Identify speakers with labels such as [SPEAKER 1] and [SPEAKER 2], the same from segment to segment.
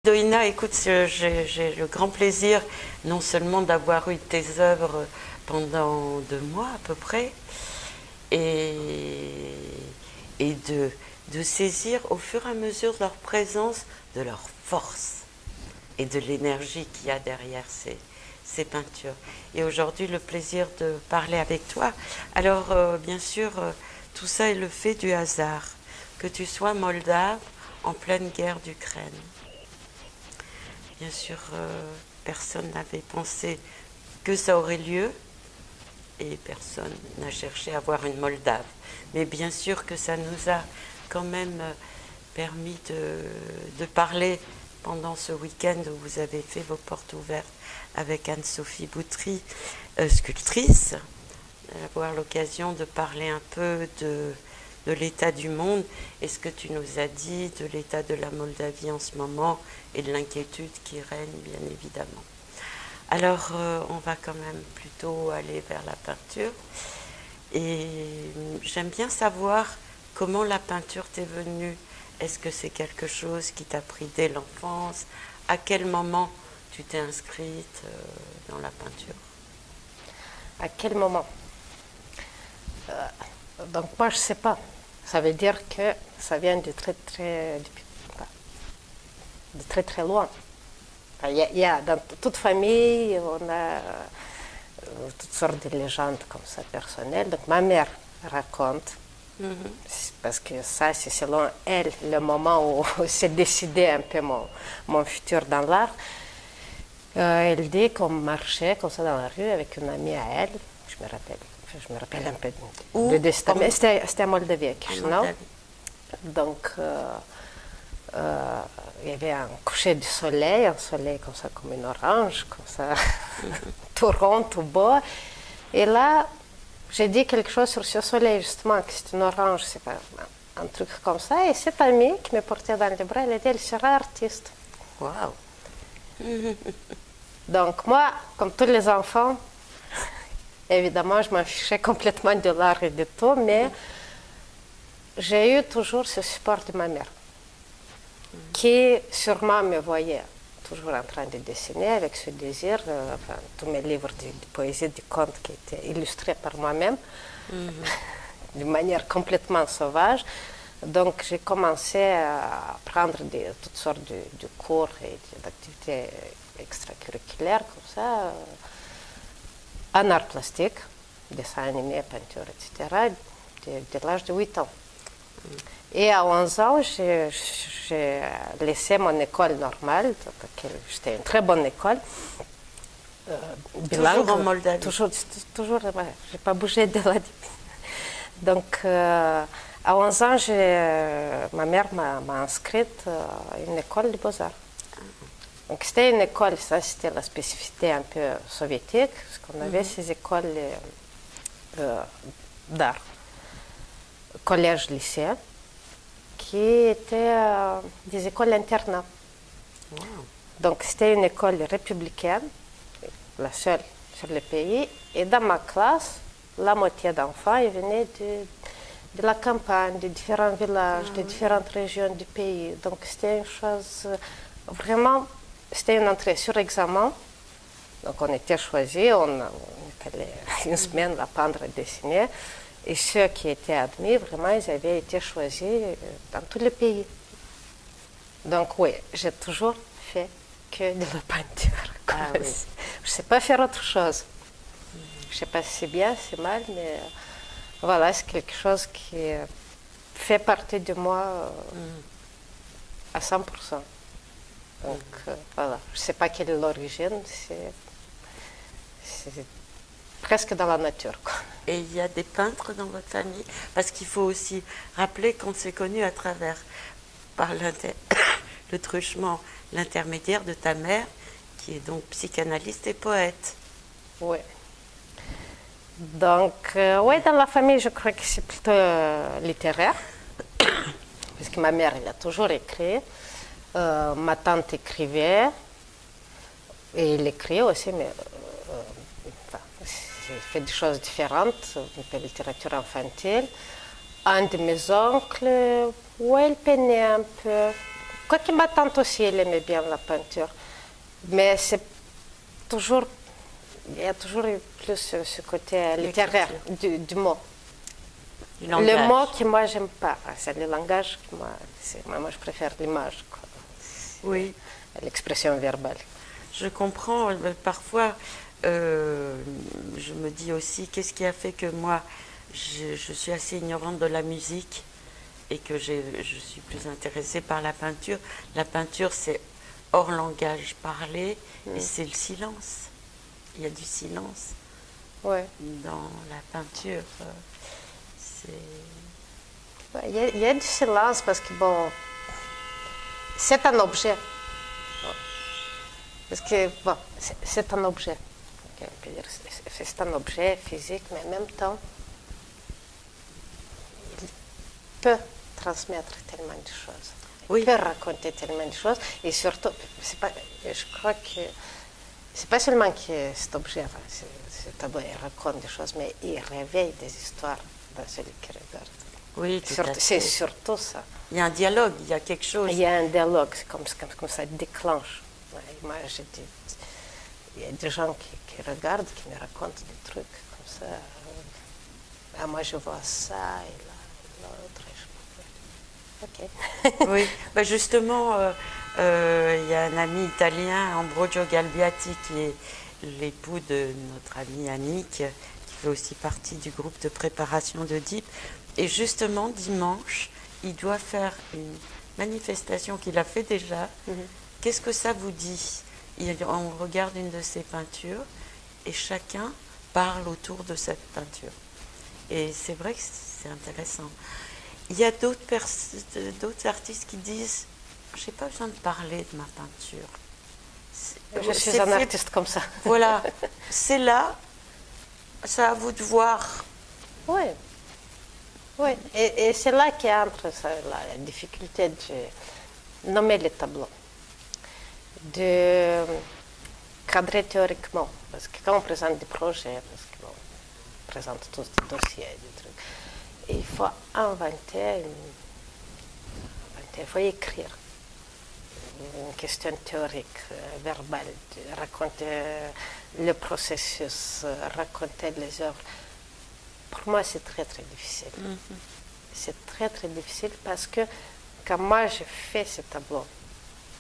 [SPEAKER 1] Doina, écoute, j'ai le grand plaisir non seulement d'avoir eu tes œuvres pendant 2 mois à peu près, et, et de saisir au fur et à mesure de leur présence, de leur force et de l'énergie qu'il y a derrière ces peintures. Et aujourd'hui, le plaisir de parler avec toi. Alors, bien sûr, tout ça est le fait du hasard. Que tu sois moldave en pleine guerre d'Ukraine. Bien sûr, personne n'avait pensé que ça aurait lieu et personne n'a cherché à avoir une Moldave. Mais bien sûr que ça nous a quand même permis de parler pendant ce week-end où vous avez fait vos portes ouvertes avec Anne-Sophie Boutry, sculptrice, avoir l'occasion de parler un peu de l'état du monde et ce que tu nous as dit de l'état de la Moldavie en ce moment et de l'inquiétude qui règne, bien évidemment. Alors, on va quand même plutôt aller vers la peinture. Et j'aime bien savoir comment la peinture t'est venue. Est-ce que c'est quelque chose qui t'a pris dès l'enfance? À quel moment tu t'es inscrite dans la peinture?
[SPEAKER 2] À quel moment? Donc moi, je ne sais pas. Ça veut dire que ça vient de très très loin. Il y a dans toute famille, on a toutes sortes de légendes comme ça personnelles. Donc ma mère raconte, parce que ça, c'est selon elle le moment où s'est décidé un peu mon futur dans l'art. Elle dit qu'on marchait comme ça dans la rue avec une amie à elle, je me rappelle un peu de destin, mais c'était à Moldavie, non? Donc, il y avait un coucher du soleil, un soleil comme ça, comme une orange, comme ça, tout rond, tout beau. Et là, j'ai dit quelque chose sur ce soleil, justement, que c'est une orange, c'est pas un truc comme ça. Et cette amie qui me portait dans les bras, elle a dit, elle sera artiste.
[SPEAKER 1] Waouh!
[SPEAKER 2] Donc moi, comme tous les enfants, évidemment, je m'en fichais complètement de l'art et de tout, mais j'ai eu toujours ce support de ma mère, qui sûrement me voyait toujours en train de dessiner avec ce désir. Enfin, tous mes livres de poésie, de contes qui étaient illustrés par moi-même, de manière complètement sauvage. Donc j'ai commencé à prendre toutes sortes de cours et d'activités extracurriculaires comme ça, en art plastique, dessin animé, peinture, etc., de l'âge de 8 ans. Et à 11 ans, j'ai laissé mon école normale, c'était une très bonne école, bilingue.
[SPEAKER 1] Toujours en Moldavie.
[SPEAKER 2] Toujours, je n'ai pas bougé de là. Donc, à 11 ans, ma mère m'a inscrite à une école de beaux-arts. Donc, c'était une école, ça c'était la spécificité un peu soviétique, parce qu'on avait ces écoles d'art, collège, lycée, qui étaient des écoles internats.
[SPEAKER 1] Wow.
[SPEAKER 2] Donc, c'était une école républicaine, la seule sur le pays, et dans ma classe, la moitié d'enfants ils venaient de la campagne, de différents villages, de différentes régions du pays. Donc, c'était une chose vraiment. C'était une entrée sur examen, donc on était choisis, on était une semaine apprendre à dessiner, et ceux qui étaient admis, vraiment, ils avaient été choisis dans tout le pays. Donc oui, j'ai toujours fait que de la peinture.
[SPEAKER 1] Oui.
[SPEAKER 2] Je ne sais pas faire autre chose. Je ne sais pas si c'est bien, si c'est mal, mais voilà, c'est quelque chose qui fait partie de moi à 100%. Donc voilà, je ne sais pas quelle est l'origine, c'est presque dans la nature, quoi.
[SPEAKER 1] Et il y a des peintres dans votre famille? Parce qu'il faut aussi rappeler qu'on s'est connus à travers, par le truchement, l'intermédiaire de ta mère, qui est donc psychanalyste et poète.
[SPEAKER 2] Oui. Donc, oui, dans la famille, je crois que c'est plutôt littéraire, parce que ma mère, elle a toujours écrit. Ma tante écrivait, et elle écrit aussi, mais j'ai fait des choses différentes, un peu littérature infantile. Un de mes oncles, ouais, il peignait un peu, Quoique ma tante aussi, elle aimait bien la peinture. Mais c'est toujours, il y a toujours eu plus ce côté littéraire du mot.
[SPEAKER 1] Du
[SPEAKER 2] Le
[SPEAKER 1] langage.
[SPEAKER 2] mot que moi, j'aime pas, c'est le langage que moi, je préfère l'image, quoi.
[SPEAKER 1] Oui.
[SPEAKER 2] L'expression verbale.
[SPEAKER 1] Je comprends. Parfois, je me dis aussi, qu'est-ce qui a fait que moi, je suis assez ignorante de la musique et que je suis plus intéressée par la peinture. La peinture, c'est hors langage parlé et c'est le silence. Il y a du silence
[SPEAKER 2] Ouais.
[SPEAKER 1] dans la peinture.
[SPEAKER 2] Ouais, il y a du silence parce que, bon, c'est un objet. Parce que, bon, c'est un objet. C'est un objet physique, mais en même temps, il peut transmettre tellement de choses.
[SPEAKER 1] Oui.
[SPEAKER 2] Il peut raconter tellement de choses. Et surtout, je crois que c'est pas seulement que cet objet, ce tableau, il raconte des choses, mais il réveille des histoires dans celui qui regarde.
[SPEAKER 1] Oui, tout à fait.
[SPEAKER 2] C'est surtout ça.
[SPEAKER 1] Il y a un dialogue, il y a quelque chose.
[SPEAKER 2] Il y a un dialogue, c'est comme ça déclenche. Ouais, moi, il y a des gens qui regardent, qui me racontent des trucs comme ça. Ah, moi, je vois ça, et l'autre. Ok.
[SPEAKER 1] Oui, bah justement, il y a un ami italien, Ambrogio Galbiati, qui est l'époux de notre amie Annick, qui fait aussi partie du groupe de préparation de DIP. Et justement, dimanche, il doit faire une manifestation qu'il a fait déjà. Qu'est-ce que ça vous dit? On regarde une de ses peintures et chacun parle autour de cette peinture. Et c'est vrai que c'est intéressant. Il y a d'autres artistes qui disent « j'ai pas besoin de parler de ma peinture ».
[SPEAKER 2] Je suis un artiste comme ça.
[SPEAKER 1] Voilà, c'est là, c'est à vous de voir.
[SPEAKER 2] Oui. Oui, et c'est là qu'entre la difficulté de nommer les tableaux, de cadrer théoriquement, parce que quand on présente des projets, parce qu'on présente tous des dossiers, des trucs, il faut inventer, il faut écrire une question théorique, verbale, de raconter le processus, raconter les œuvres. Pour moi, c'est très, très difficile. C'est très, très difficile parce que quand moi, je fais ces tableaux,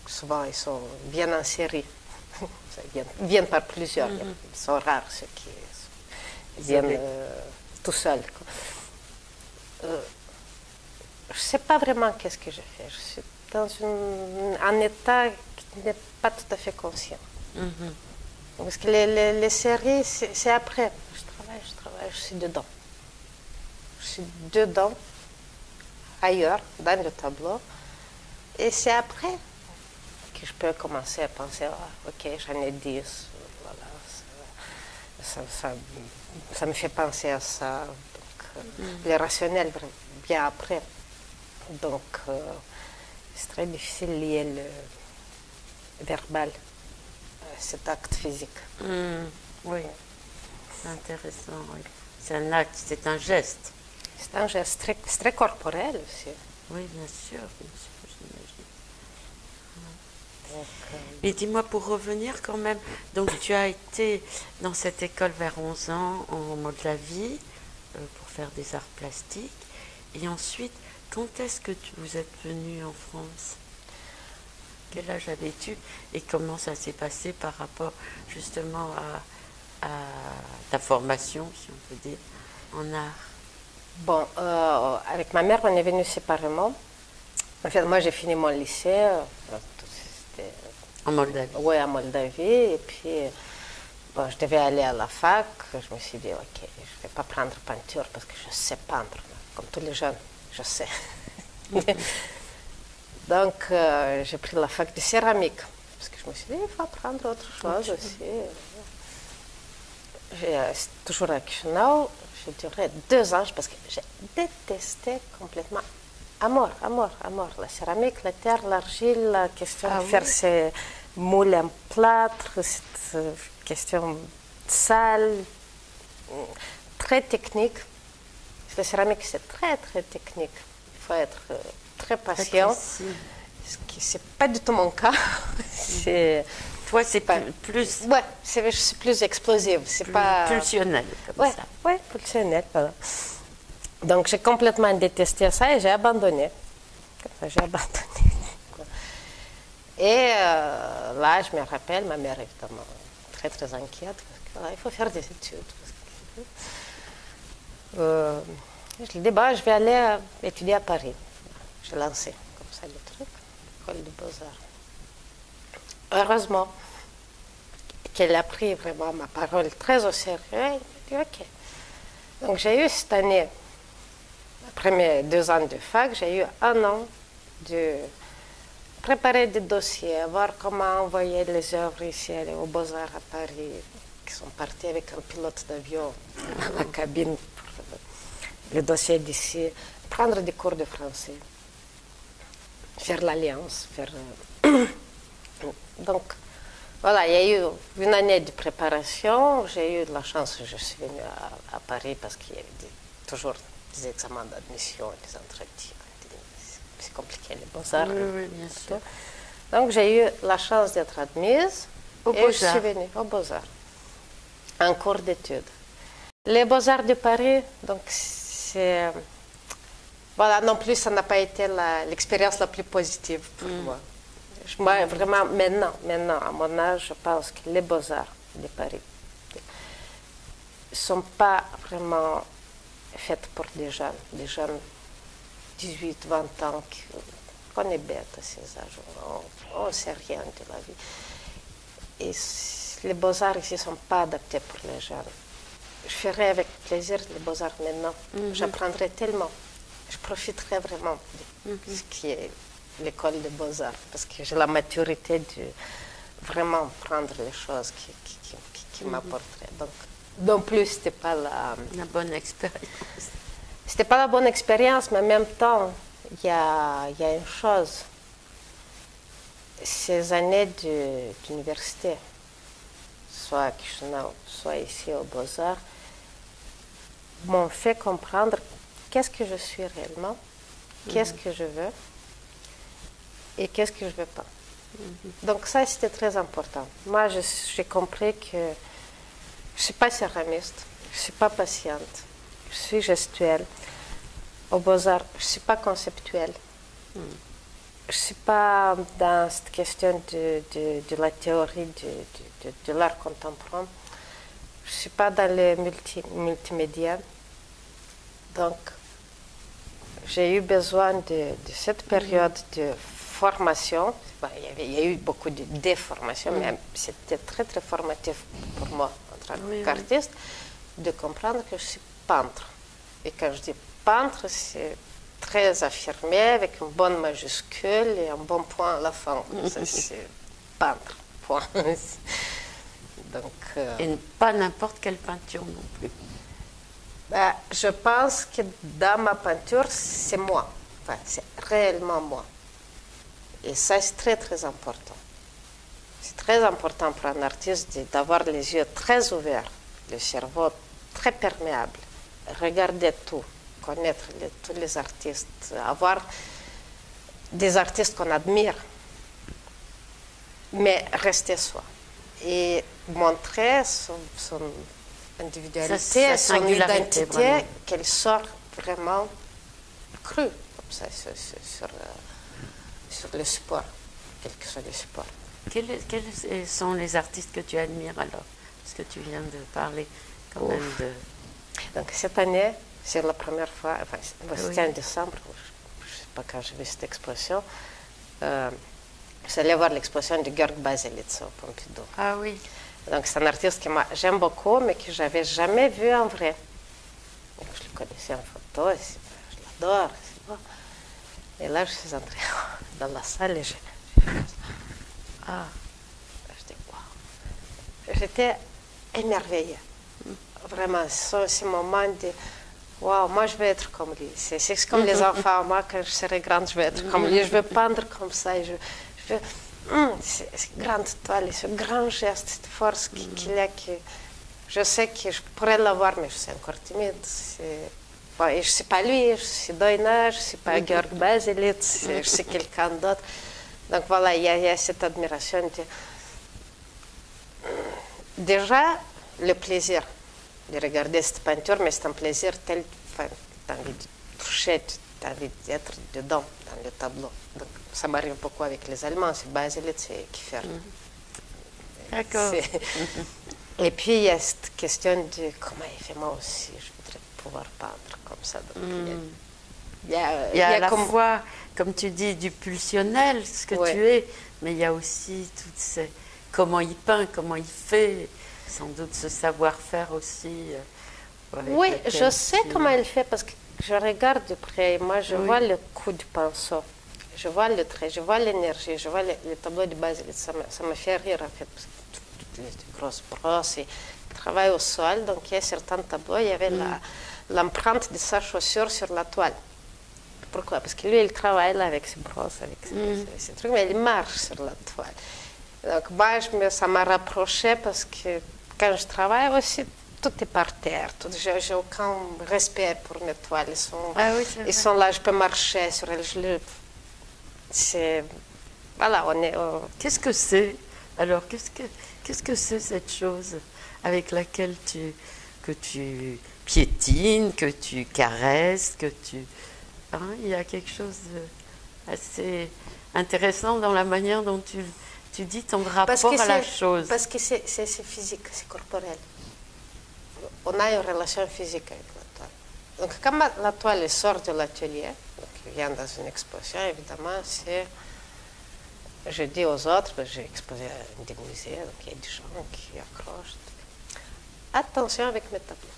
[SPEAKER 2] souvent, ils sont bien en série. Ils viennent par plusieurs. Ils sont rares, ceux qui viennent tout seuls. Je ne sais pas vraiment qu'est-ce que je fais. Je suis dans un état qui n'est pas tout à fait conscient. Parce que les séries, c'est après. Je travaille, je suis dedans. Je suis dedans, ailleurs, dans le tableau. Et c'est après que je peux commencer à penser, ok, j'en ai 10, voilà, ça me fait penser à ça. Donc, le rationnel vient après. Donc, c'est très difficile de lier le verbal à cet acte physique.
[SPEAKER 1] Oui, c'est intéressant, oui. C'est un acte, c'est un geste.
[SPEAKER 2] C'est un geste très corporel aussi.
[SPEAKER 1] Oui, bien sûr, j'imagine. Mais dis-moi, pour revenir quand même, donc tu as été dans cette école vers 11 ans en Moldavie pour faire des arts plastiques. Et ensuite, quand est-ce que vous êtes venu en France? Quel âge avais-tu et comment ça s'est passé par rapport justement à ta formation, si on peut dire, en art?
[SPEAKER 2] Bon, avec ma mère, on est venus séparément. En fait, moi, j'ai fini mon lycée.
[SPEAKER 1] En Moldavie?
[SPEAKER 2] Oui, en Moldavie. Et puis, bon, je devais aller à la fac. Je me suis dit, ok, je ne vais pas prendre peinture parce que je sais peindre. Comme tous les jeunes, je sais. Donc, j'ai pris la fac de céramique. Parce que je me suis dit, il faut apprendre autre chose aussi. J'ai toujours à Chisinau. J'ai duré 2 ans parce que j'ai détesté complètement. Amour. La céramique, la terre, l'argile, la question de faire ces moules en plâtre, cette question sale, très technique. La céramique, c'est très, très technique. Il faut être très patient. Ce n'est pas du tout mon cas.
[SPEAKER 1] Toi, c'est
[SPEAKER 2] pas,
[SPEAKER 1] plus...
[SPEAKER 2] Ouais, je suis plus explosive. C'est pas...
[SPEAKER 1] Pulsionnel, comme ça.
[SPEAKER 2] Oui, pulsionnel, voilà. Donc, j'ai complètement détesté ça et j'ai abandonné. J'ai abandonné. Et là, je me rappelle, ma mère, évidemment, très, très inquiète. Parce que, il faut faire des études. Je lui dis, je vais aller étudier à Paris. J'ai lancé comme ça le truc, l'école des beaux-arts. Heureusement qu'elle a pris vraiment ma parole très au sérieux. Elle m'a dit, OK. Donc j'ai eu cette année, après mes 2 ans de fac, j'ai eu 1 an de préparer des dossiers, voir comment envoyer les œuvres ici aux Beaux-Arts à Paris, qui sont partis avec un pilote d'avion à la cabine pour le dossier d'ici, prendre des cours de français, faire l'alliance, Donc, voilà, il y a eu une année de préparation. J'ai eu de la chance, je suis venue à Paris parce qu'il y avait toujours des examens d'admission, des entretiens. C'est compliqué, les beaux-arts.
[SPEAKER 1] Oui, bien sûr.
[SPEAKER 2] Donc, j'ai eu la chance d'être admise et je suis venue aux beaux-arts, en cours d'études. Les beaux-arts de Paris, donc, c'est... Voilà, non plus, ça n'a pas été l'expérience la plus positive pour moi. Moi, vraiment, maintenant, à mon âge, je pense que les beaux-arts de Paris ne sont pas vraiment faits pour des jeunes 18, 20 ans, qu'on est bête à ces âges, on ne sait rien de la vie. Et les beaux-arts ici ne sont pas adaptés pour les jeunes. Je ferai avec plaisir les beaux-arts maintenant. J'apprendrai tellement. Je profiterai vraiment de ce qui est l'école des beaux-arts, parce que j'ai la maturité de vraiment prendre les choses qui m'apporteraient. Donc, non plus, ce n'était pas la
[SPEAKER 1] bonne expérience.
[SPEAKER 2] C'était pas la bonne expérience, mais en même temps, il y a une chose. Ces années d'université, soit à Chisinau, soit ici aux Beaux-Arts, m'ont fait comprendre qu'est-ce que je suis réellement, qu'est-ce que je veux et qu'est-ce que je ne veux pas. Donc ça, c'était très important. Moi, j'ai compris que je ne suis pas céramiste, je ne suis pas patiente, je suis gestuelle. Aux Beaux-Arts, je ne suis pas conceptuelle. Je ne suis pas dans cette question de la théorie de l'art contemporain. Je ne suis pas dans le multimédia. Donc, j'ai eu besoin de cette période de formation. Il y a eu beaucoup de déformation, mais c'était très, très formatif pour moi, en tant qu'artiste, de comprendre que je suis peintre. Et quand je dis peintre, c'est très affirmé, avec une bonne majuscule et un bon point à la fin. C'est peintre, point. Donc,
[SPEAKER 1] et pas n'importe quelle peinture non plus.
[SPEAKER 2] Je pense que dans ma peinture, c'est moi. Enfin, c'est réellement moi. Et ça, c'est très, très important. C'est très important pour un artiste d'avoir les yeux très ouverts, le cerveau très perméable, regarder tout, connaître tous les artistes, avoir des artistes qu'on admire, mais rester soi. Et montrer son individualité, son identité, qu'elle sort vraiment crue, comme ça, sur le support, quel que soit le support.
[SPEAKER 1] Quels sont les artistes que tu admires alors? Parce que tu viens de parler quand même de...
[SPEAKER 2] Donc cette année, c'est la première fois, enfin, c'était en décembre, je ne sais pas quand j'ai vu cette exposition, je suis allée voir l'exposition de Georg Baselitz au Pompidou.
[SPEAKER 1] Ah oui.
[SPEAKER 2] Donc c'est un artiste que moi j'aime beaucoup, mais que je n'avais jamais vu en vrai. Donc, je le connaissais en photo, je l'adore. Et là, je suis entrée dans la salle et je dis waouh. J'étais émerveillée. Vraiment, ce moment de waouh, moi je veux être comme lui. C'est comme les enfants. Moi, quand je serai grande, je vais être comme lui. Je veux peindre comme ça. Et je veux cette grande toile, ce grand geste, cette force qu'il a. Je sais que je pourrais l'avoir, mais je suis encore timide. Et je ne suis pas lui, je suis Doina, je ne suis pas Georg Baselitz, je suis quelqu'un d'autre. Donc voilà, il y a cette admiration. Déjà, le plaisir de regarder cette peinture, mais c'est un plaisir tel que tu as envie de toucher, tu as envie d'être dedans, dans le tableau. Donc, ça m'arrive beaucoup avec les Allemands, c'est Baselitz et Kiefer.
[SPEAKER 1] D'accord.
[SPEAKER 2] Et puis, il y a cette question de comment il fait moi aussi, je voudrais pouvoir peindre comme ça. Donc, il y a
[SPEAKER 1] à la fois, comme tu dis, du pulsionnel, ce que tu es, mais il y a aussi toutes ces... comment il peint, comment il fait, sans doute ce savoir-faire aussi.
[SPEAKER 2] Oui, je sais comment il fait parce que je regarde de près. Moi, je vois le coup du pinceau, je vois le trait, je vois l'énergie, je vois les tableaux de base. Ça me fait rire en fait, parce que toutes les grosses brosses, et il travaille au sol. Donc, il y a certains tableaux, il y avait l'empreinte de sa chaussure sur la toile. Pourquoi? Parce que lui, il travaille là avec ses brosses, avec ses trucs, mais il marche sur la toile. Donc, moi, ça m'a rapproché parce que quand je travaille aussi, tout est par terre. Je n'ai aucun respect pour mes toiles. Ils sont là, je peux marcher sur elles. Voilà, on est...
[SPEAKER 1] Qu'est-ce que c'est? Alors, qu'est-ce que c'est cette chose avec laquelle que tu piétines, que tu caresses, que tu... Hein, il y a quelque chose d'assez intéressant dans la manière dont tu dis ton rapport à la chose.
[SPEAKER 2] Parce que c'est physique, c'est corporel. On a une relation physique avec la toile. Donc, quand la toile sort de l'atelier, donc vient dans une exposition, évidemment, je dis aux autres, j'ai exposé à des musées, donc il y a des gens qui accrochent. Attention avec mes tableaux.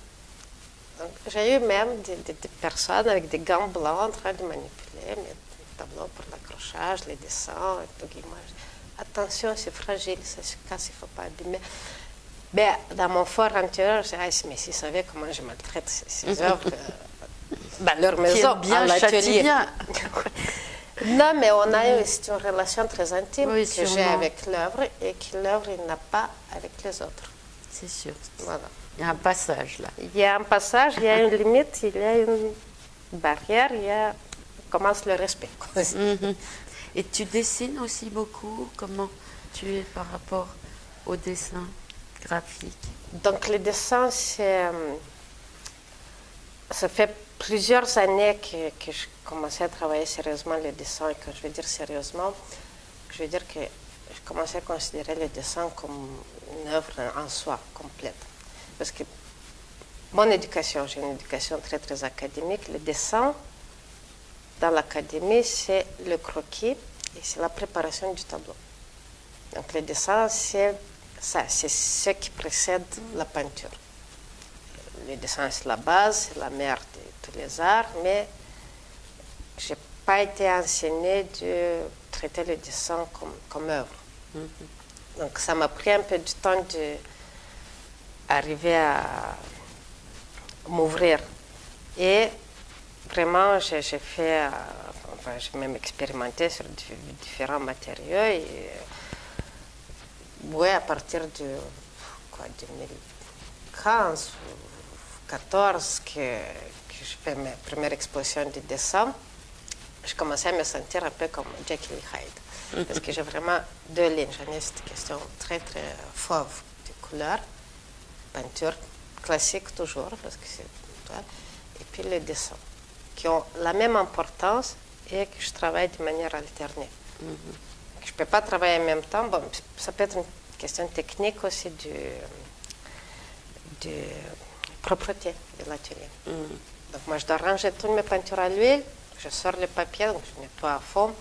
[SPEAKER 2] Donc, j'ai eu même des personnes avec des gants blancs en train de manipuler mes tableaux pour l'accrochage, les dessins, et tout. Attention, c'est fragile, ça se casse, il ne faut pas abîmer. Mais dans mon fort intérieur, je dis, mais s'ils savaient comment je maltraite ces œuvres dans leur maison, à l'atelier. Non, mais c'est une relation très intime que j'ai avec l'œuvre et que l'œuvre n'a pas avec les autres.
[SPEAKER 1] C'est sûr.
[SPEAKER 2] Voilà.
[SPEAKER 1] Il y a un passage là.
[SPEAKER 2] Il y a un passage, il y a une limite, il y a une barrière, commence le respect.
[SPEAKER 1] Et tu dessines aussi beaucoup? Comment tu es par rapport au dessin graphique?
[SPEAKER 2] Donc le dessin, ça fait plusieurs années que je commençais à travailler sérieusement le dessin. Et quand je veux dire sérieusement, je veux dire que je commençais à considérer le dessin comme une œuvre en soi, complète. Parce que mon éducation, j'ai une éducation très très académique, le dessin dans l'académie, c'est le croquis et c'est la préparation du tableau. Donc le dessin, c'est ça, c'est ce qui précède la peinture. Le dessin, c'est la base, c'est la mère de tous les arts, mais je n'ai pas été enseignée de traiter le dessin comme œuvre. Donc ça m'a pris un peu du temps d'arriver à m'ouvrir. Et vraiment, j'ai même expérimenté sur différents matériaux. Et, à partir de 2015 ou 2014, que je fais mes premières expositions de dessin, je commençais à me sentir un peu comme Jekyll et Hyde. Parce que j'ai vraiment deux lignes. J'en ai cette question très, très fauve de couleur, peinture classique toujours, parce que c'est une toile, et puis les dessins, qui ont la même importance et que je travaille de manière alternée. Je ne peux pas travailler en même temps. Bon, ça peut être une question technique aussi de propreté de l'atelier. Donc moi, je dois ranger toutes mes peintures à l'huile, je sors le papier, donc je nettoie à fond,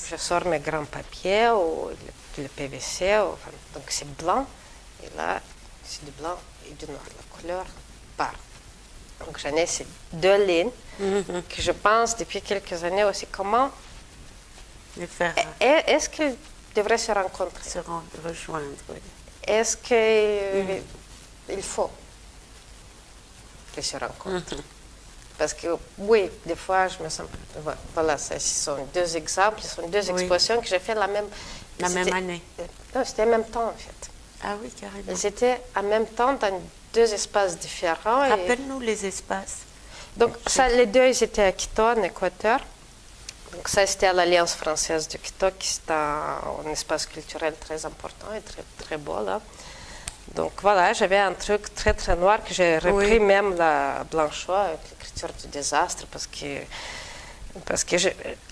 [SPEAKER 2] je sors mes grands papiers ou le PVC, donc c'est blanc, et là, c'est du blanc et du noir, la couleur part. Donc j'en ai ces deux lignes que je pense depuis quelques années aussi comment est-ce qu'ils devraient se rencontrer,
[SPEAKER 1] se rejoindre, oui.
[SPEAKER 2] Est-ce qu'il faut qu'ils se rencontrent? Parce que oui, des fois je me sens... Voilà, ce sont deux exemples, ce sont deux expositions que j'ai fait la même
[SPEAKER 1] année.
[SPEAKER 2] Non, c'était en même temps en fait.
[SPEAKER 1] Ah oui, carrément.
[SPEAKER 2] Ils étaient en même temps dans deux espaces différents.
[SPEAKER 1] Rappelle-nous les espaces.
[SPEAKER 2] Donc, les deux, ils étaient à Quito, en Équateur. Donc ça, c'était à l'Alliance française de Quito, qui est un espace culturel très important et très, très beau là. Donc voilà, j'avais un truc très très noir que j'ai repris même la Blanchot avec l'écriture du désastre parce que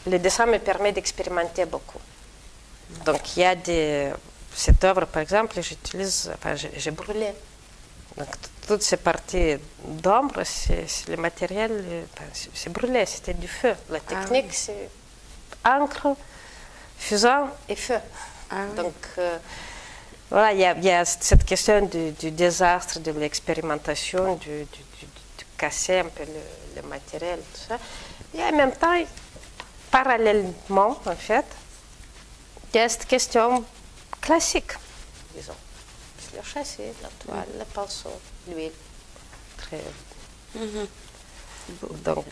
[SPEAKER 2] le dessin me permet d'expérimenter beaucoup. Donc il y a cette œuvre par exemple, j'ai brûlé. Donc toutes ces parties d'ombre, c'est le matériel, c'est brûlé, c'était du feu. La technique, c'est encre, fusain et feu. Donc voilà, il y a cette question du désastre, de l'expérimentation, de casser un peu le matériel, tout ça. Et en même temps, parallèlement, en fait, il y a cette question classique, disons. Le châssis, la toile, le pinceau, l'huile. Très... Donc,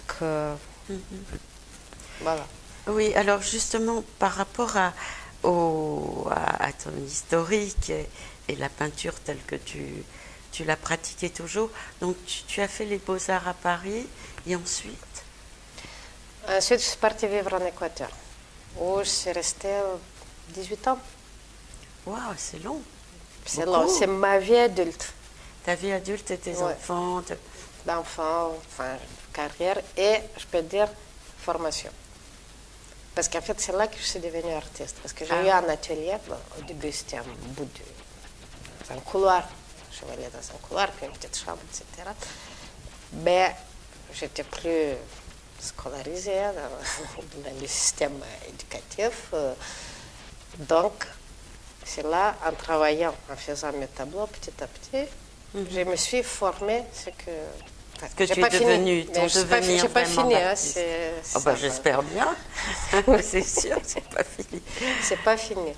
[SPEAKER 2] voilà.
[SPEAKER 1] Oui, alors justement, par rapport à ton historique et la peinture telle que tu l'as pratiquée toujours, donc tu as fait les Beaux-Arts à Paris et ensuite
[SPEAKER 2] Ensuite, je suis partie vivre en Équateur, où je suis restée 18 ans.
[SPEAKER 1] Waouh, c'est long.
[SPEAKER 2] C'est long, c'est ma vie adulte.
[SPEAKER 1] Ta vie adulte et tes enfants.
[SPEAKER 2] D'enfants, enfin, carrière et, je peux dire, formation. Parce qu'en fait, c'est là que je suis devenue artiste. Parce que j'ai eu un atelier, au début c'était un bout d'un couloir. Je vais aller dans un couloir, puis une petite chambre, etc. Mais j'étais plus scolarisée dans le système éducatif. Donc, c'est là, en travaillant, en faisant mes tableaux petit à petit, je me suis formée ce que
[SPEAKER 1] tu es devenue, ton devenir.
[SPEAKER 2] Je n'ai pas fini. Hein,
[SPEAKER 1] j'espère bien. C'est sûr, c'est pas fini.
[SPEAKER 2] C'est pas fini.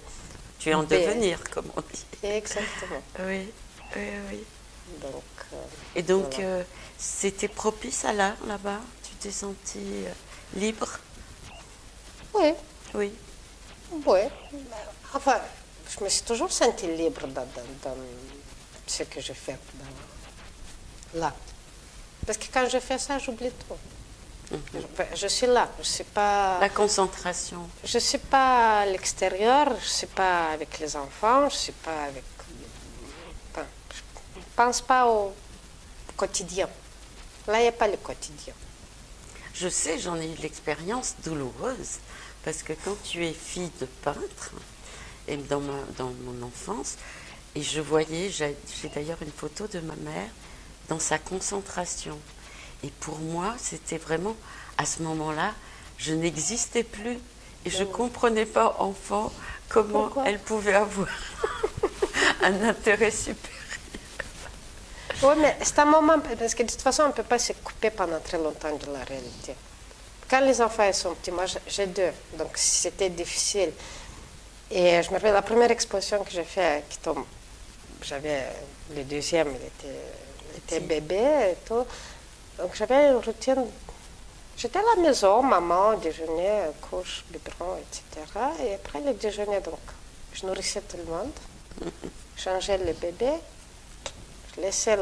[SPEAKER 1] Tu es en devenir, comme on dit.
[SPEAKER 2] Exactement.
[SPEAKER 1] Oui.
[SPEAKER 2] Donc,
[SPEAKER 1] et donc, voilà. C'était propice à l'art là-bas? Tu t'es sentie libre?
[SPEAKER 2] Oui.
[SPEAKER 1] Oui.
[SPEAKER 2] Oui. Enfin, je me suis toujours sentie libre dans ce que je fais là. Parce que quand je fais ça, j'oublie tout. Je suis là, je ne suis pas...
[SPEAKER 1] La concentration.
[SPEAKER 2] Je ne suis pas à l'extérieur, je ne suis pas avec les enfants, je ne suis pas avec... Enfin, je ne pense pas au quotidien. Là, il n'y a pas le quotidien.
[SPEAKER 1] Je sais, j'en ai eu l'expérience douloureuse, parce que quand tu es fille de peintre, et dans mon enfance, et je voyais, j'ai d'ailleurs une photo de ma mère, dans sa concentration. Et pour moi, c'était vraiment, à ce moment-là, je n'existais plus. Et je ne comprenais pas, enfant, comment elle pouvait avoir un intérêt supérieur.
[SPEAKER 2] Oui, mais c'est un moment, parce que de toute façon, on ne peut pas se couper pendant très longtemps de la réalité. Quand les enfants sont petits, moi j'ai 2, donc c'était difficile. Et je me rappelle la première exposition que j'ai faite à Quito, j'avais le deuxième, il était bébé et tout. Donc j'avais une routine. J'étais à la maison, maman, déjeuner, couche, biberon, etc. Et après le déjeuner, donc, je nourrissais tout le monde, changeais le bébé, je laissais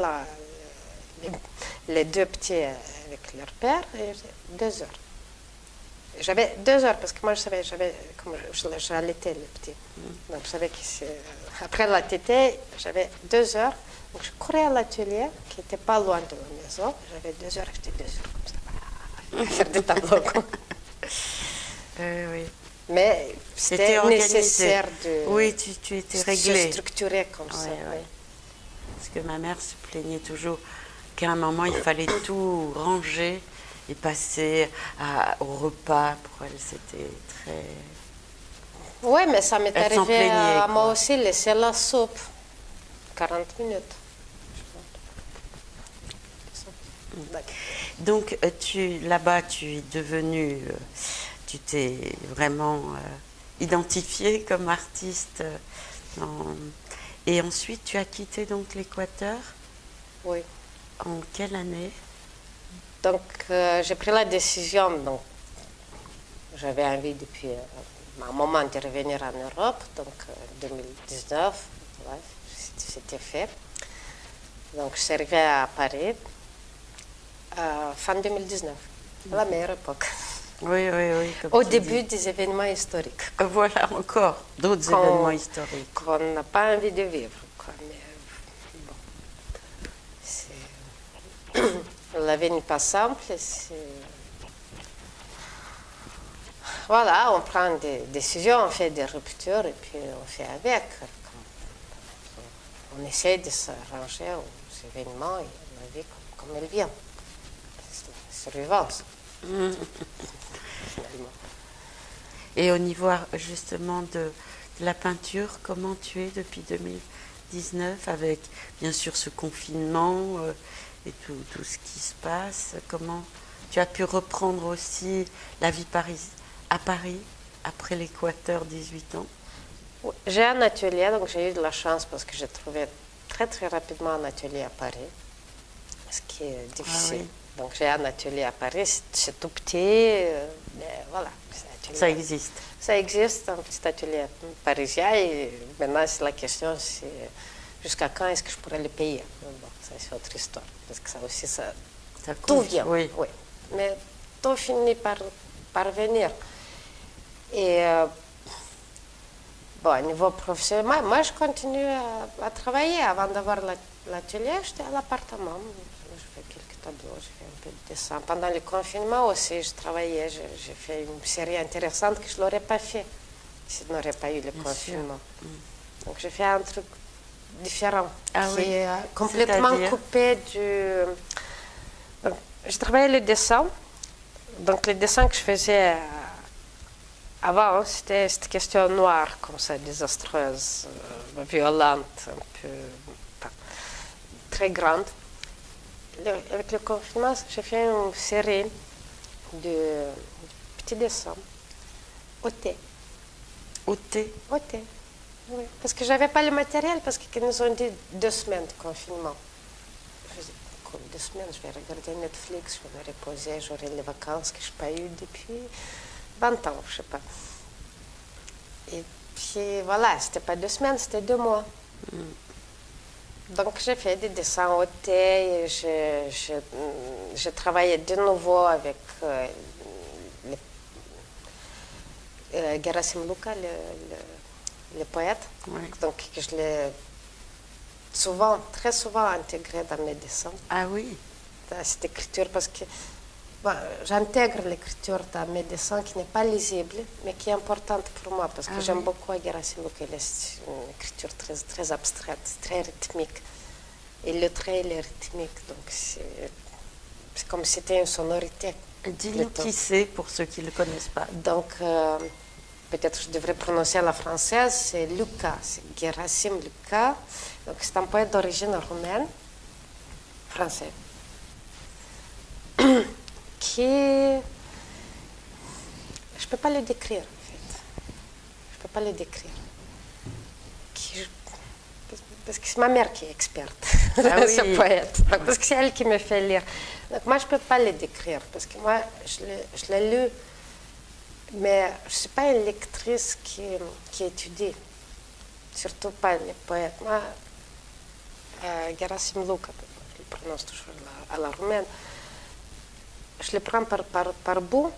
[SPEAKER 2] les 2 petits avec leur père, et 2 heures. J'avais 2 heures, parce que moi, je savais, j'allaitais le petit. Donc, je savais qu'après la tétée, j'avais 2 heures. Donc, je courais à l'atelier, qui n'était pas loin de la maison. J'avais 2 heures, j'étais 2 heures comme ça. Faire des tableaux.
[SPEAKER 1] Oui.
[SPEAKER 2] Mais c'était nécessaire de
[SPEAKER 1] tu étais réglée.
[SPEAKER 2] Se structurer comme ça.
[SPEAKER 1] Oui. Parce que ma mère se plaignait toujours qu'à un moment, il fallait tout ranger et passer au repas. Pour elle, c'était très...
[SPEAKER 2] Oui, mais ça m'est arrivé à moi
[SPEAKER 1] quoi.
[SPEAKER 2] aussi, laisser la soupe. 40 minutes.
[SPEAKER 1] Donc, là-bas, tu es devenue... tu t'es vraiment identifiée comme artiste. Et ensuite, tu as quitté donc l'Équateur?
[SPEAKER 2] Oui.
[SPEAKER 1] En quelle année?
[SPEAKER 2] Donc, j'ai pris la décision, donc, j'avais envie depuis un moment de revenir en Europe, donc 2019, ouais, c'était fait. Donc, je suis arrivée à Paris fin 2019, la meilleure époque.
[SPEAKER 1] Oui, oui, oui.
[SPEAKER 2] Au début des événements historiques.
[SPEAKER 1] Voilà, encore d'autres événements historiques.
[SPEAKER 2] Qu'on n'a pas envie de vivre. Quoi. Mais, bon, la vie n'est pas simple. Voilà, on prend des décisions, on fait des ruptures et puis on fait avec. On essaie de s'arranger aux événements et la vie comme elle vient. C'est la survivance.
[SPEAKER 1] Et au niveau justement de la peinture, comment tu es depuis 2019 avec bien sûr ce confinement et tout ce qui se passe? Comment tu as pu reprendre aussi la vie à Paris après l'Équateur, 18 ans?
[SPEAKER 2] J'ai un atelier, donc j'ai eu de la chance parce que j'ai trouvé très très rapidement un atelier à Paris, ce qui est difficile. Ah oui. Donc j'ai un atelier à Paris, c'est tout petit, mais voilà.
[SPEAKER 1] Ça existe.
[SPEAKER 2] Ça existe, un petit atelier parisien, et maintenant la question c'est jusqu'à quand est-ce que je pourrais le payer. Bon, ça c'est autre histoire, parce que ça aussi, ça tout vient. Oui. Oui. Mais tout finit par venir. Et bon, au niveau professionnel, moi je continue à travailler. Avant d'avoir l'atelier, j'étais à l'appartement. Je fais quelques tableaux, je fais un peu de dessin. Pendant le confinement aussi, je travaillais. J'ai fait une série intéressante que je ne l'aurais pas fait si je n'aurais pas eu le confinement. Donc j'ai fait un truc différent, qui est complètement coupé du... Donc, je travaillais le dessin. Donc les dessins que je faisais avant, c'était cette question noire, comme ça, désastreuse, violente, un peu très grande. Avec le confinement, j'ai fait une série de petits dessins au thé.
[SPEAKER 1] Au thé?
[SPEAKER 2] Au thé, oui. Parce que je n'avais pas le matériel, parce qu'ils nous ont dit 2 semaines de confinement. Je disais, comme 2 semaines, je vais regarder Netflix, je vais me reposer, j'aurai les vacances que je n'ai pas eues depuis 20 ans, je ne sais pas. Et puis voilà, c'était pas 2 semaines, c'était 2 mois. Donc j'ai fait des dessins au thé, j'ai travaillé de nouveau avec Gerasim Luca, le poète. Oui. Donc je l'ai très souvent intégré dans mes dessins.
[SPEAKER 1] Ah oui?
[SPEAKER 2] Dans cette écriture, parce que bon, j'intègre l'écriture dans mes dessins qui n'est pas lisible, mais qui est importante pour moi, parce que j'aime beaucoup Gerasim Luca. C'est une écriture très, très abstraite, très rythmique. Et le trait, il est rythmique, donc c'est comme si c'était une sonorité.
[SPEAKER 1] Dis-nous qui c'est, pour ceux qui ne le connaissent pas.
[SPEAKER 2] Donc, peut-être je devrais prononcer à la française, c'est Luca, c'est Gerasim Luca. Donc, c'est un poète d'origine roumaine, français. Qui... Je ne peux pas le décrire, en fait. Je ne peux pas le décrire. Parce que c'est ma mère qui est experte, ce poète. Donc, parce que c'est elle qui me fait lire. Donc moi, je ne peux pas le décrire, parce que moi, je l'ai lu, mais je ne suis pas une lectrice qui étudie, surtout pas les poètes. Moi, Gerasim Luca, je le prononce toujours à la roumaine, je le prends par bout,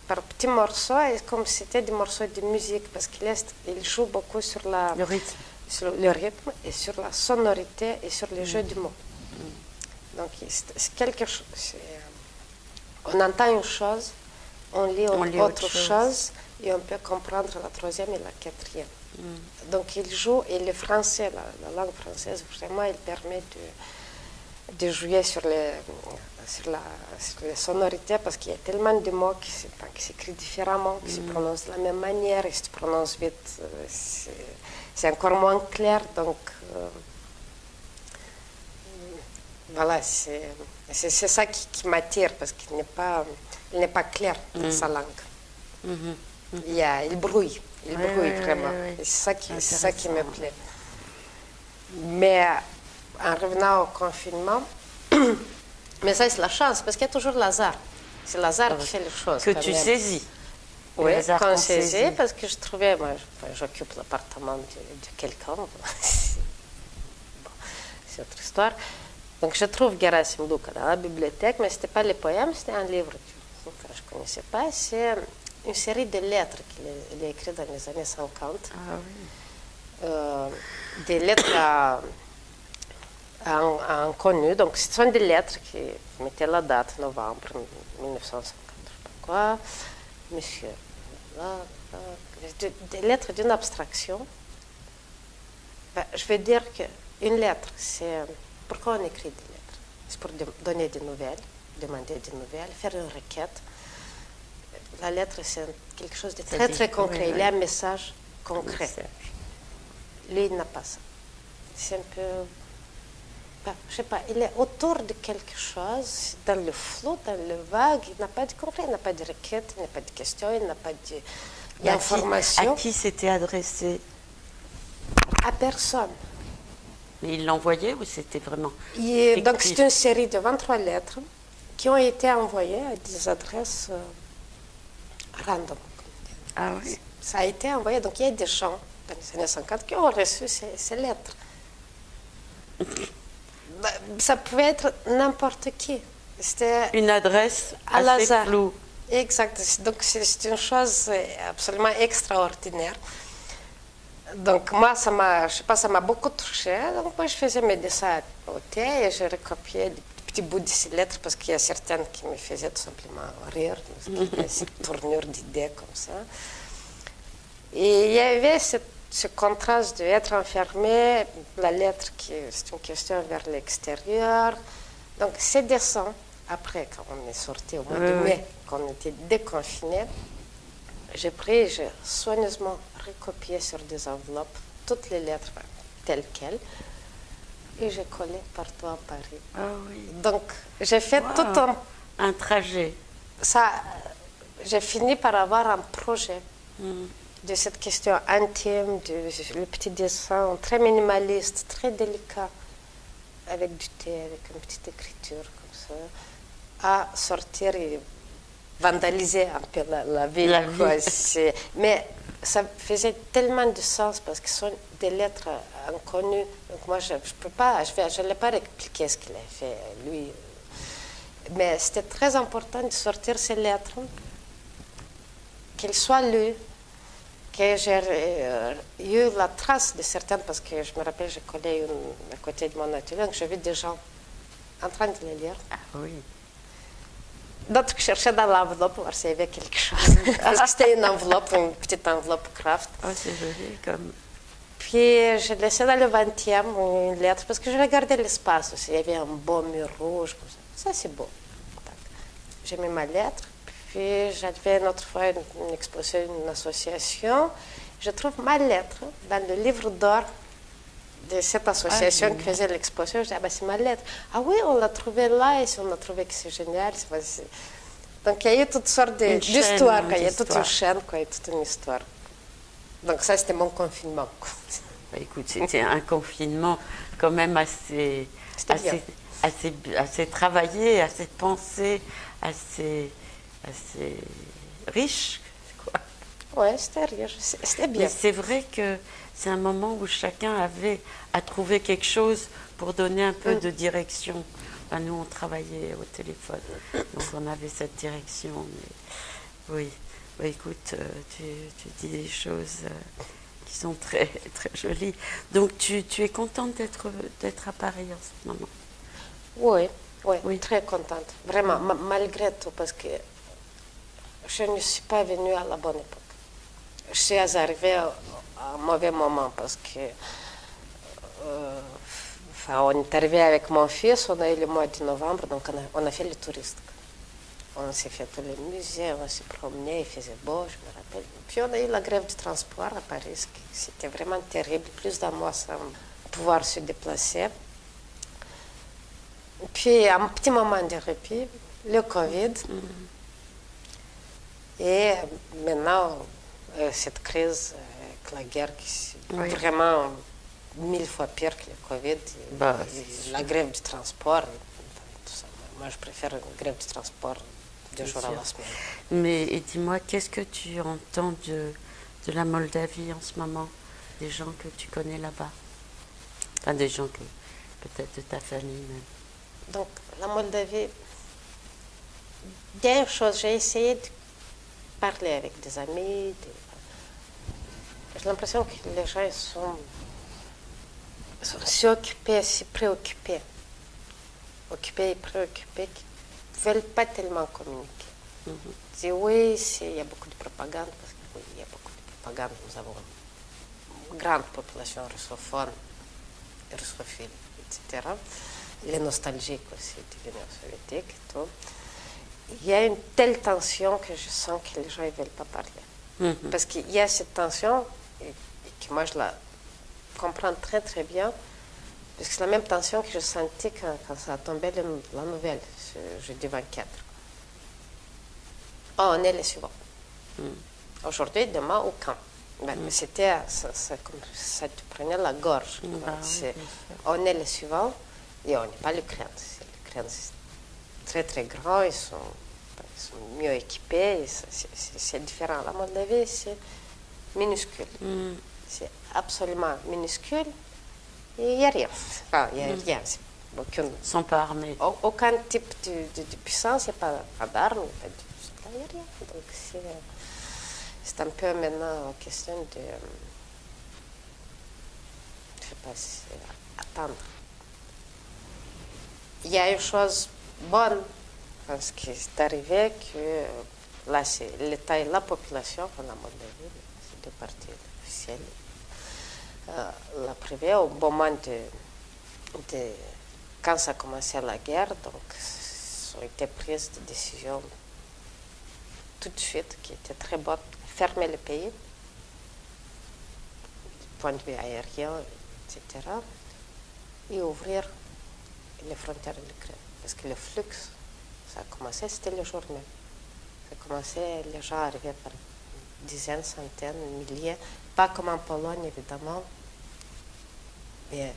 [SPEAKER 2] par petits morceaux, et comme si c'était des morceaux de musique, parce qu'il joue beaucoup sur
[SPEAKER 1] le rythme.
[SPEAKER 2] Sur le rythme et sur la sonorité et sur les jeux de mots. Donc c'est quelque chose. On entend une chose, on lit autre chose et on peut comprendre la troisième et la quatrième. Donc il joue, et le français, la langue française, vraiment, il permet de jouer sur les sonorités, parce qu'il y a tellement de mots qui s'écrivent différemment, qui se prononcent de la même manière, et se prononcent vite. C'est encore moins clair, donc voilà, c'est ça qui m'attire, parce qu'il n'est pas clair dans sa langue. Il brouille vraiment. Et c'est ça qui me plaît. Mais en revenant au confinement, mais ça c'est la chance, parce qu'il y a toujours l'hasard. C'est l'hasard qui fait les choses.
[SPEAKER 1] Que tu saisis.
[SPEAKER 2] Oui, quand saisis, parce que je trouvais, moi j'occupe l'appartement de quelqu'un, c'est autre histoire. Donc je trouve Gerasim Luca dans la bibliothèque, mais ce n'était pas les poèmes, c'était un livre que je ne connaissais pas. C'est une série de lettres qu'il a écrites dans les années 50.
[SPEAKER 1] Ah oui.
[SPEAKER 2] Des lettres à inconnus. Donc, ce sont des lettres qui mettaient la date, novembre 1950, je ne sais pas quoi. Monsieur, des lettres d'une abstraction. Ben, je vais dire qu'une lettre, c'est pourquoi on écrit des lettres. C'est pour donner des nouvelles, demander des nouvelles, faire une requête. La lettre, c'est quelque chose de très, très concret. Il y a un message concret. Lui, il n'a pas ça. C'est un peu... Ben, je ne sais pas, il est autour de quelque chose, dans le flou, dans le vague. Il n'a pas de concret, il n'a pas de requête, il n'a pas de question, il n'a pas d'information.
[SPEAKER 1] À qui c'était adressé?
[SPEAKER 2] À personne.
[SPEAKER 1] Mais il l'envoyait ou c'était vraiment
[SPEAKER 2] Donc, c'est une série de 23 lettres qui ont été envoyées à des adresses random.
[SPEAKER 1] Ah oui.
[SPEAKER 2] Ça a été envoyé, donc il y a des gens dans les années 50 qui ont reçu ces lettres. Ça pouvait être n'importe qui. C'était
[SPEAKER 1] une adresse
[SPEAKER 2] à
[SPEAKER 1] assez
[SPEAKER 2] hasard.
[SPEAKER 1] floue.
[SPEAKER 2] Exact. Donc c'est une chose absolument extraordinaire. Donc moi, ça m'a beaucoup touchée. Donc moi, je faisais mes dessins au thé et je recopiais des petits bouts de ces lettres parce qu'il y a certaines qui me faisaient tout simplement rire. Il y a cette tournure d'idées comme ça. Et il y avait ce contraste d'être enfermé, la lettre qui c'est une question vers l'extérieur. Donc ces dessins, après quand on est sorti au mois de mai, quand on était déconfinés, j'ai soigneusement recopié sur des enveloppes toutes les lettres telles quelles et j'ai collé partout à Paris.
[SPEAKER 1] Ah oui.
[SPEAKER 2] Donc j'ai fait tout
[SPEAKER 1] un trajet.
[SPEAKER 2] Ça, j'ai fini par avoir un projet. De cette question intime, le petit dessin très minimaliste, très délicat, avec du thé, avec une petite écriture comme ça, à sortir et vandaliser un peu la ville. Mais ça faisait tellement de sens parce que ce sont des lettres inconnues. Donc moi, je peux pas, je ne l'ai pas expliqué ce qu'il a fait, lui. Mais c'était très important de sortir ces lettres, qu'elles soient lues, que j'ai eu la trace de certaines, parce que je me rappelle, je collais une à côté de mon atelier, donc j'ai vu des gens en train de les lire.
[SPEAKER 1] Ah oui.
[SPEAKER 2] D'autres qui cherchaient dans l'enveloppe pour voir s'il y avait quelque chose. Parce que c'était une enveloppe, une petite enveloppe craft.
[SPEAKER 1] Oh, c'est joli comme...
[SPEAKER 2] Puis je laissais dans le 20e une lettre, parce que je regardais l'espace aussi. Il y avait un beau mur rouge, comme ça. Ça, c'est beau. J'ai mis ma lettre. Puis j'avais une autre fois une exposition, une association. Je trouve ma lettre dans le livre d'or de cette association qui faisait l'exposition. Je dis, c'est ma lettre. Ah oui, on l'a trouvée là et on a trouvé que c'est génial. Donc il y a eu toutes sortes d'histoires. Il y a toute une chaîne, il y a toute une histoire. Donc ça, c'était mon confinement.
[SPEAKER 1] Bah, écoute, c'était un confinement quand même assez travaillé, assez pensé, assez riche, quoi.
[SPEAKER 2] Oui, c'était riche, c'était bien.
[SPEAKER 1] Mais c'est vrai que c'est un moment où chacun avait à trouver quelque chose pour donner un peu de direction. Enfin, nous, on travaillait au téléphone, donc on avait cette direction. Mais oui, bah, écoute, tu dis des choses qui sont très, très jolies. Donc, tu es contente d'être à Paris en ce moment?
[SPEAKER 2] Oui, très contente, vraiment, malgré tout, parce que je ne suis pas venue à la bonne époque. Je suis arrivée à un mauvais moment parce que on est arrivé avec mon fils, on a eu le mois de novembre, donc on a fait le touriste. On s'est fait tous les musées, on s'est promené, il faisait beau, je me rappelle. Puis on a eu la grève du transport à Paris, c'était vraiment terrible, plus d'un mois sans pouvoir se déplacer. Puis un petit moment de répit, le Covid. Et maintenant, cette crise avec la guerre qui est vraiment 1000 fois pire que le Covid, la grève du transport, tout ça. Moi, je préfère une grève du transport 2 jours à la semaine.
[SPEAKER 1] Mais dis-moi, qu'est-ce que tu entends de la Moldavie en ce moment? Des gens que tu connais là-bas? Enfin, des gens que peut-être de ta famille même.
[SPEAKER 2] Donc, la Moldavie, il y a une chose, j'ai essayé de parler avec des amis. J'ai l'impression que les gens sont si occupés, si préoccupés, occupés et préoccupés, qu'ils ne veulent pas tellement communiquer. Ils disent oui, il y a beaucoup de propagande, parce que oui, il y a beaucoup de propagande. Nous avons une grande population russophone, russophile, etc. Les nostalgiques aussi de l'Union soviétique et tout. Il y a une telle tension que je sens que les gens ne veulent pas parler. Parce qu'il y a cette tension, et que moi je la comprends très très bien, parce que c'est la même tension que je sentais quand ça a tombé la nouvelle, ce jeudi 24. Oh, on est les suivants. Aujourd'hui, demain ou quand. Mais c'était, ça te prenait la gorge. On est les suivants et on n'est pas l'Ukraine. L'Ukraine, c'est très très grand, ils sont mieux équipés, c'est différent. La Moldavie, c'est minuscule. C'est absolument minuscule et il n'y a rien. Enfin, il n'y a rien.
[SPEAKER 1] Ils ne sont pas armés.
[SPEAKER 2] Aucun type de puissance, il n'y a pas d'armes, il n'y a rien. Donc c'est un peu maintenant une question de, je ne sais pas si attendre. Il y a une chose bonne, parce que c'est arrivé que là, c'est l'État et la population, la Moldavie, c'est deux parties officielles, la privée au moment quand ça a commencé la guerre, donc ont été prises des décisions tout de suite qui étaient très bonnes. Fermer le pays, du point de vue aérien, etc. Et ouvrir les frontières de l'Ukraine. Parce que le flux, ça a commencé, c'était le jour même. Ça a commencé, les gens arrivaient par dizaines, centaines, milliers. Pas comme en Pologne, évidemment. Mais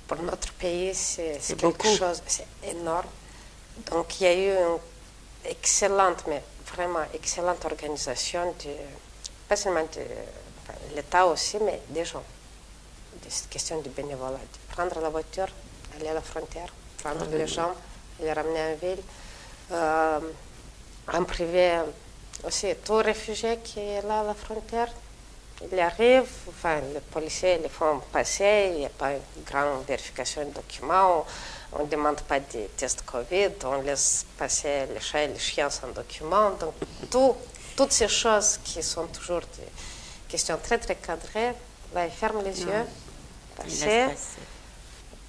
[SPEAKER 2] pour notre pays, c'est quelque chose, c'est énorme. Donc il y a eu une excellente, mais vraiment excellente organisation, pas seulement de l'État aussi, mais des gens. C'est question de bénévolat, de prendre la voiture, aller à la frontière, prendre les gens, les ramener en ville. En privé aussi, tout réfugié qui est là à la frontière, il arrive, enfin, les policiers les font passer, il n'y a pas une grande vérification de documents, on ne demande pas de tests Covid, on laisse passer les chats et les chiens sans documents. Donc, toutes ces choses qui sont toujours des questions très très cadrées, là, ils ferment les yeux, passer.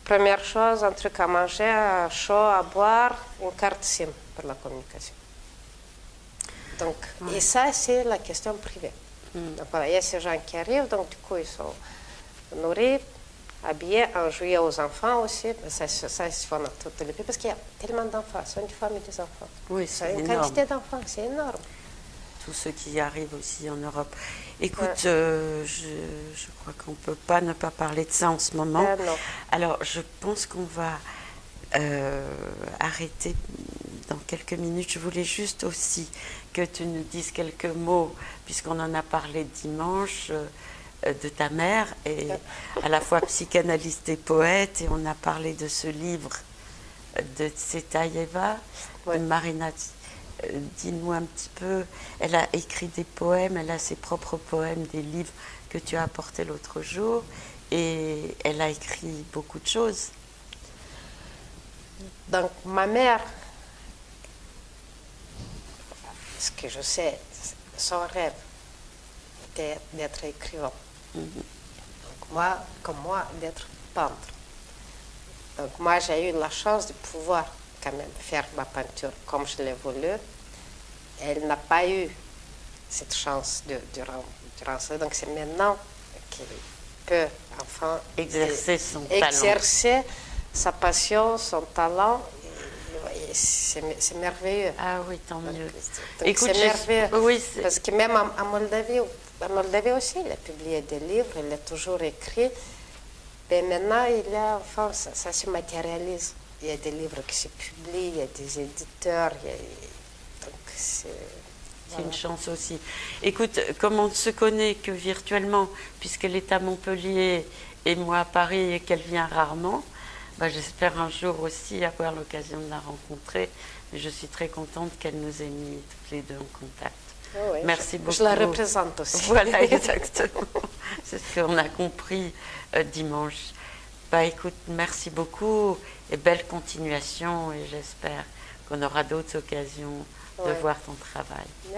[SPEAKER 2] Première chose, un truc à manger, un chaud à boire, une carte SIM pour la communication. Donc, et ça, c'est la question privée. Donc, voilà, il y a ces gens qui arrivent, donc du coup, ils sont nourris, habillés, en juillet aux enfants aussi. Ça se fait dans tout le pays, parce qu'il y a tellement d'enfants, ce sont des femmes et des enfants.
[SPEAKER 1] Oui, c'est
[SPEAKER 2] une
[SPEAKER 1] énorme.
[SPEAKER 2] quantité d'enfants, c'est énorme.
[SPEAKER 1] Tous ceux qui arrivent aussi en Europe. Écoute, je crois qu'on ne peut pas ne pas parler de ça en ce moment.
[SPEAKER 2] Non.
[SPEAKER 1] Alors, je pense qu'on va arrêter dans quelques minutes. Je voulais juste aussi que tu nous dises quelques mots, puisqu'on en a parlé dimanche, de ta mère, et à la fois psychanalyste et poète, et on a parlé de ce livre de Tsvetaeva, de Marina. Dis-nous un petit peu, elle a écrit des poèmes, elle a ses propres poèmes, des livres que tu as apportés l'autre jour, et elle a écrit beaucoup de choses.
[SPEAKER 2] Donc ma mère, ce que je sais, son rêve était d'être écrivain. Donc moi, comme moi, d'être peintre. Donc moi, j'ai eu la chance de pouvoir quand même faire ma peinture comme je l'ai voulu. Elle n'a pas eu cette chance durant ça. Donc c'est maintenant qu'elle peut enfin
[SPEAKER 1] exercer son
[SPEAKER 2] talent. Sa passion, son talent. C'est merveilleux.
[SPEAKER 1] Ah oui, tant mieux.
[SPEAKER 2] Donc, écoute, c'est merveilleux.
[SPEAKER 1] Oui,
[SPEAKER 2] parce que même en Moldavie aussi, il a publié des livres, il a toujours écrit. Mais maintenant, ça se matérialise. Il y a des livres qui se publient, il y a des éditeurs. Donc c'est
[SPEAKER 1] une chance aussi. Écoute, comme on ne se connaît que virtuellement, puisqu'elle est à Montpellier et moi à Paris et qu'elle vient rarement, j'espère un jour aussi avoir l'occasion de la rencontrer, Je suis très contente qu'elle nous ait mis toutes les deux en contact.
[SPEAKER 2] Ah oui,
[SPEAKER 1] Merci beaucoup.
[SPEAKER 2] Je la représente aussi.
[SPEAKER 1] Voilà, exactement. C'est ce qu'on a compris dimanche. Bah écoute, merci beaucoup et belle continuation et j'espère qu'on aura d'autres occasions de
[SPEAKER 2] Ouais.
[SPEAKER 1] voir ton travail.
[SPEAKER 2] Merci.